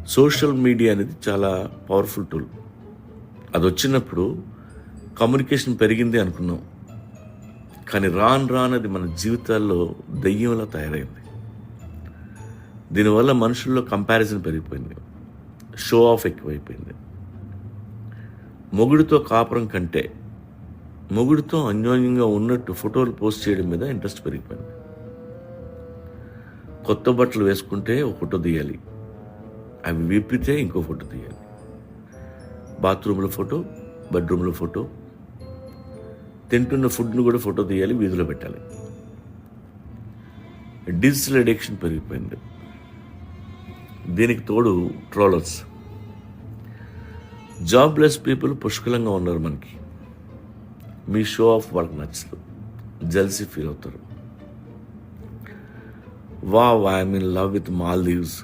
Social media అనేది చాలా powerful tool. అది వచ్చినప్పుడు కమ్యూనికేషన్ పెరిగింది అనుకున్నాం, కానీ రాను అది మన జీవితాల్లో దెయ్యంలా తయారైంది. దీనివల్ల మనుషుల్లో కంపారిజన్ పెరిగిపోయింది, షో ఆఫ్ ఎక్కువైపోయింది. మొగుడితో కాపురం కంటే మొగుడితో అన్యోన్యంగా ఉన్నట్టు ఫోటోలు పోస్ట్ చేయడం మీద ఇంట్రెస్ట్ పెరిగిపోయింది. కొత్త బట్టలు వేసుకుంటే ఒక ఫోటో తీయాలి, అవి విప్పితే ఇంకో ఫోటో తీయాలి, బాత్రూంలో ఫోటో, బెడ్రూమ్లో ఫోటో, తింటున్న ఫుడ్ను కూడా ఫోటో తీయాలి, వీధిలో పెట్టాలి. డిజిటల్ అడిక్షన్ పెరిగిపోయింది. దీనికి తోడు ట్రోలర్స్. జాబ్లెస్ పీపుల్ పుష్కలంగా ఉన్నారు మనకి. మీ షో ఆఫ్ వర్క్ నచ్చదు, జెల్సీ ఫీల్ అవుతారు. Wow, I'm in love with Maldives,